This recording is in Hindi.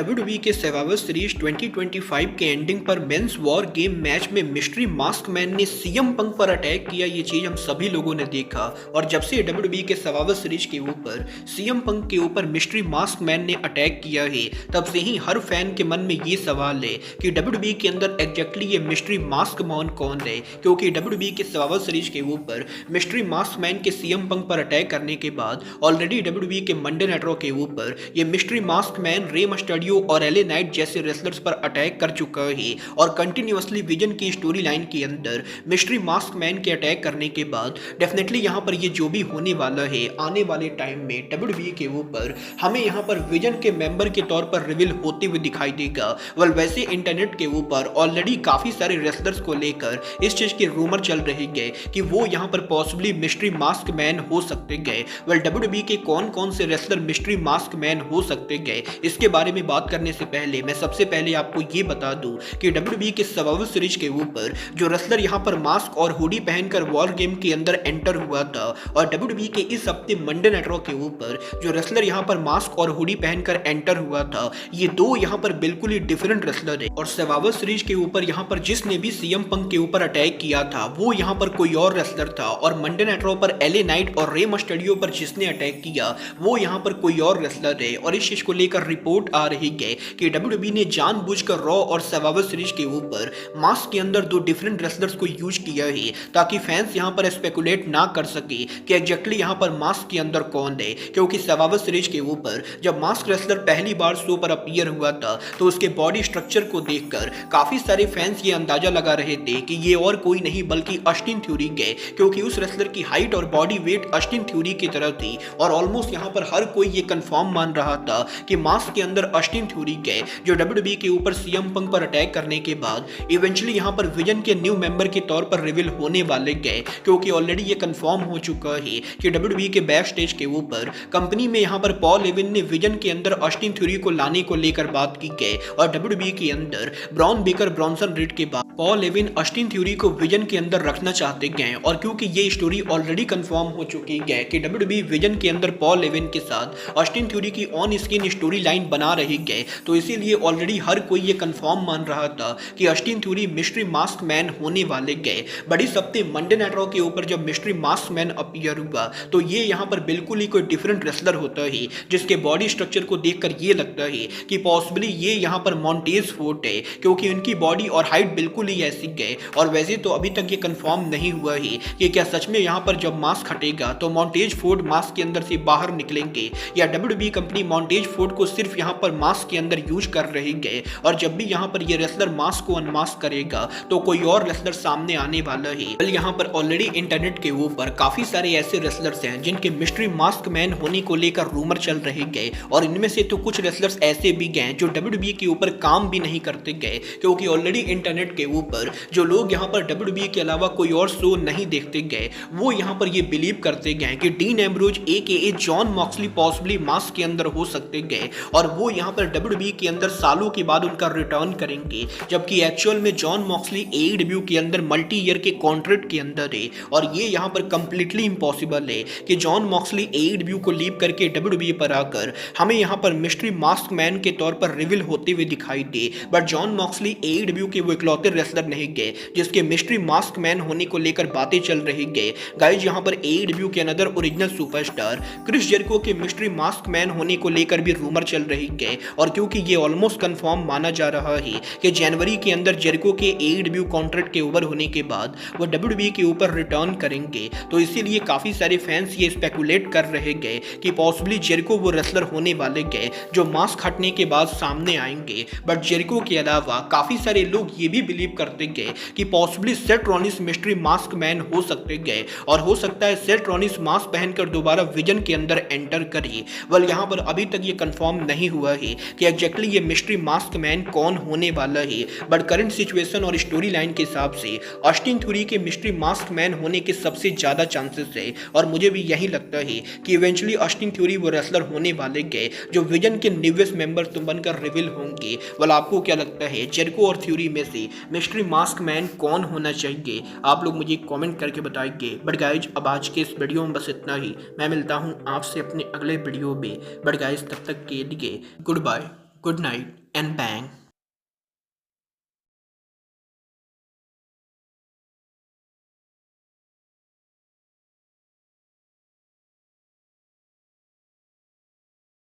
WWE के सर्वाइवर सीरीज 2025 के एंडिंग पर मेंस वॉर गेम मैच में मिस्ट्री मास्क मैन ने सीएम पंक पर अटैक किया। ये चीज हम सभी लोगों ने देखा और जब से WWE के सर्वाइवर सीरीज के ऊपर सीएम पंक के ऊपर मिस्ट्री मास्क मैन ने अटैक किया है, तब से ही हर फैन के मन में ये सवाल है कि WWE के अंदर एग्जैक्टली ये मिस्ट्री मास्क मैन कौन है, क्योंकि WWE के सर्वाइवर सीरीज के ऊपर मिस्ट्री मास्क मैन के सीएम पंक पर अटैक करने के बाद ऑलरेडी WWE के मंडे नाइट रॉ के ऊपर ये मिस्ट्री मास्क मैन रे मस्टर्डियो और एले नाइट जैसे रेसलर्स पर अटैक कर चुका है और कंटिन्यूअसली विजन की स्टोरी लाइन के अंदर मिस्ट्री मास्क मैन के अटैक करने के बाद डेफिनेटली यहां पर ये जो भी होने वाला है आने वाले टाइम में WWE के ऊपर हमें यहां पर विजन के मेंबर के तौर पर रिवील होते हुए दिखाई देगा। वेल वैसे इंटरनेट के ऊपर ऑलरेडी काफी सारे रेसलर्स को लेकर इस चीज के रूमर चल रहे गए कि वो यहां पर पॉसिबली मिस्ट्री मास्क मैन हो सकते गए। वेल WWE के कौन कौन से रेसलर मिस्ट्री मास्क मैन हो सकते गए, इसके बारे में बात करने से पहले मैं सबसे पहले आपको ये बता दूं कि WWE के सर्वाइवर सीरीज के ऊपर जो रेसलर यहां पर मास्क और हुडी पहनकर वॉर गेम के अंदर एंटर हुआ था और WWE के इस हफ्ते मंडे नाइट रॉ के ऊपर जो रेसलर यहां पर मास्क और हुडी पहनकर एंटर हुआ था, ये दो यहां पर बिल्कुल ही डिफरेंट रेसलर है। और सर्वाइवर सीरीज के ऊपर यहां पर जिसने भी सीएम पंक के ऊपर अटैक किया था वो यहां पर कोई और रेसलर था और मंडे नाइट रॉ पर एले नाइट और रे मस्टर्डियो पर जिसने अटैक किया वो यहां पर कोई और रेसलर है। और इस चीज को लेकर रिपोर्ट आ रही है कि WWE ने जानबूझकर रॉ और सर्वाइवर सीरीज के ऊपर मास्क के अंदर दो डिफरेंट रेसलर्स को यूज किया है ताकि फैंस यहां पर स्पेकुलेट ना कर सके कि एग्जैक्टली यहां पर मास्क के अंदर कौन है। क्योंकि सर्वाइवर सीरीज के ऊपर जब मास्क रेसलर पहली बार शो पर अपीयर हुआ था तो उसके बॉडी स्ट्रक्चर को देखकर काफी सारे फैंस ये अंदाजा लगा रहे थे कि ये और कोई नहीं बल्कि ऑस्टिन थ्योरी है, क्योंकि उस रेसलर की हाइट और बॉडी वेट ऑस्टिन थ्योरी की तरह थी और ऑलमोस्ट यहां पर हर कोई ये कंफर्म मान रहा था कि मास्क के अंदर ऑस्टिन थ्योरी गए जो WWE के ऊपर सीएम पंक पर अटैक करने के बाद इवेंचुअली यहां पर विजन के न्यू मेंबर के तौर पर रिवील होने वाले गए। क्योंकि ऑलरेडी ये कंफर्म हो चुका है कि WWE के बैक स्टेज के ऊपर कंपनी में यहां पर पॉल एविन ने विजन के अंदर ऑस्टिन थ्योरी को लाने को लेकर बात की गई और WWE के अंदर ब्रॉन बेकर ब्रॉनसन रीड के बाद पॉल एविन ऑस्टिन थ्योरी को विजन के अंदर रखना चाहते गए। और क्योंकि ये स्टोरी ऑलरेडी कंफर्म हो चुकी है कि WWE विजन के अंदर पॉल एविन के साथ ऑस्टिन थ्योरी की ऑन स्क्रीन स्टोरी लाइन बना रही गए, तो इसीलिए ऑलरेडी हर कोई ये कंफर्म मान रहा था कि Austin theory mystery mask man होने वाले गए। बड़ी सप्ते मंडे नाइट रॉ के ऊपर जब मिस्ट्री मास्क मैन अपीयर हुआ तो ये यहाँ पर बिल्कुल ही कोई डिफरेंट रेसलर होता है जिसके बॉडी स्ट्रक्चर को देखकर ये लगता है कि पॉसिबली ये यहाँ पर मॉन्टेज फोर्ट है, क्योंकि उनकी बॉडी और हाइट बिल्कुल ही ऐसी गए। और वैसे तो अभी तक ये कंफर्म नहीं हुआ है कि क्या सच में यहाँ पर जब मास्क हटेगा तो मॉन्टेज फोर्ट मास्क के अंदर से बाहर निकलेंगे या WWE कंपनी मॉन्टेज फोर्ट को सिर्फ यहाँ पर मास्क के अंदर यूज कर रही है और जब भी यहाँ पर ये रेसलर मास्क को अनमास्क करेगा तो कोई और रेसलर सामने आने वाला है। कल यहाँ पर ऑलरेडी इंटरनेट के ऊपर काफी सारे ऐसे रेसलर्स हैं जिनके मिस्ट्री मास्क मैन होने को लेकर रूमर चल रहे गए और इनमें से तो कुछ रेसलर्स ऐसे भी गए जो WWE के ऊपर काम भी नहीं करते गए, क्योंकि ऑलरेडी इंटरनेट के ऊपर जो लोग यहाँ पर WWE के अलावा कोई और शो नहीं देखते गए वो यहाँ पर ये बिलीव करते गए कि dean Ambrose AKA John Moxley possibly mask के अंदर हो सकते गए और वो यहाँ पर WWE के अंदर सालों के बाद उनका रिटर्न करेंगे, जबकि एक्चुअल में जॉन मॉक्सली AEW के अंदर मल्टी ईयर के कॉन्ट्रैक्ट के अंदर है और ये यहाँ पर कंप्लीटली इम्पॉसिबल है कि जॉन मॉक्सली AEW को लीव करके WWE पर आकर हमें यहाँ पर मिस्ट्री मास्क मैन के तौर पर रिवील होते हुए दिखाई दे। बट जॉन मॉक्सली AEW के वो इकलौते रेसलर नहीं गए जिसके मिस्ट्री मास्क मैन होने को लेकर बातें चल रही गए। गाइस यहाँ पर AEW के another original superstar Chris Jericho के मिस्ट्री मास्क मैन होने को लेकर भी रूमर चल रही गए और क्योंकि ये ऑलमोस्ट कंफर्म माना जा रहा है कि जनवरी के अंदर जेरिको के AEW कॉन्ट्रैक्ट के ओवर होने के बाद वो WWE के ऊपर रिटर्न करेंगे, तो इसीलिए काफी सारे फैंस ये स्पेकुलेट कर रहे गए कि पॉसिबली जेरिको वो रेसलर होने वाले गए जो मास्क हटने के बाद सामने आएंगे। बट जेरिको के अलावा काफी सारे लोग ये भी बिलीव करते गए कि possibly Seth Rollins mystery mask man हो सकते गए और हो सकता है सेथ रॉलिंस मास्क पहनकर दोबारा विजन के अंदर एंटर करिए। वेल यहाँ पर अभी तक ये कंफर्म नहीं हुआ है कि एग्जैक्टली ये मिस्ट्री मास्क मैन कौन होने वाला है, बट करंट सिचुएशन और स्टोरी लाइन के हिसाब से ऑस्टिन थ्योरी के मिस्ट्री मास्क मैन होने के सबसे ज्यादा चांसेस है और मुझे भी यही लगता है कि इवेंचुअली ऑस्टिन थ्योरी वो रेसलर होने वाले गए जो विजन के न्यूएस्ट मेंबर तो बनकर रिवील होंगे। वेल आपको क्या लगता है जेरिको और थ्योरी में से मिस्ट्री मास्क मैन कौन होना चाहिए? आप लोग मुझे कमेंट करके बताएंगे। बट गाइज अब आज के इस वीडियो में बस इतना ही। मैं मिलता हूँ आपसे अपने अगले वीडियो में। बट गाइज तब तक के लिए good bye. Good night and bang.